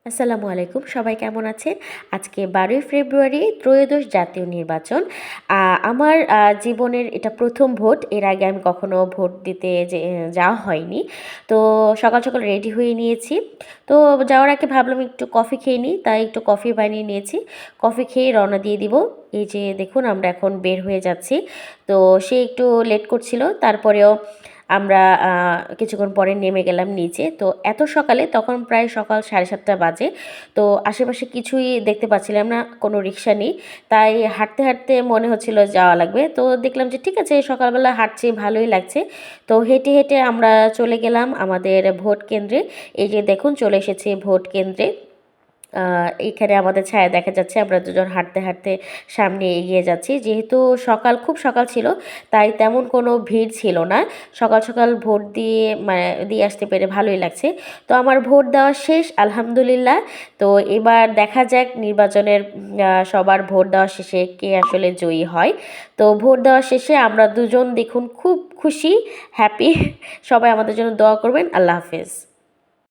আসসালামু আলাইকুম, সবাই কেমন আছেন? আজকে ১২ই ফেব্রুয়ারি ত্রয়োদশ জাতীয় নির্বাচন। আমার জীবনের এটা প্রথম ভোট। এর আগে আমি কখনো ভোট দিতে যাওয়া হয়নি। তো সকাল, সকাল রেডি হয়ে নিয়েছি। তো যাওয়ার আগে ভাবলাম একটু কফি খেয়ে নিই, তাই একটু কফি বানিয়ে নিয়েছি। কফি খেয়ে রওনা দিয়ে দিব। এই যে দেখুন আমরা এখন বের হয়ে যাচ্ছি। তো সে একটু লেট করছিল, তারপরেও আমরা কিছুক্ষণ পরে নেমে গেলাম নিচে। তো এত সকালে, তখন প্রায় সকাল 7:30 বাজে। তো আশেপাশে কিছুই দেখতে পাচ্ছিলাম না, কোনো রিক্সা নেই। তাই হাঁটতে, হাঁটতে মনে হচ্ছিল যাওয়া লাগবে। তো দেখলাম যে ঠিক আছে, সকালবেলা হাঁটছি, ভালোই লাগছে। তো হেঁটে, হেঁটে আমরা চলে গেলাম আমাদের ভোট কেন্দ্রে। এই যে দেখুন চলে এসেছি ভোট কেন্দ্রে। এইখানে আমাদের ছায়া দেখা যাচ্ছে। আমরা দুজন হাঁটতে, হাঁটতে সামনে এগিয়ে যাচ্ছি। যেহেতু খুব সকাল ছিল, তাই তেমন কোনো ভিড় ছিল না। সকাল, সকাল ভোট দিয়ে আসতে পেরে ভালোই লাগছে। তো আমার ভোট দেওয়া শেষ আলহামদুলিল্লাহ। তো এবার দেখা যাক নির্বাচনের সবার ভোট দেওয়া শেষে কে আসলে জয়ী হয়। তো ভোট দেওয়া শেষে আমরা দুজন দেখুন খুব খুশি, হ্যাপি। সবাই আমাদের জন্য দোয়া করবেন। আল্লাহ হাফেজ।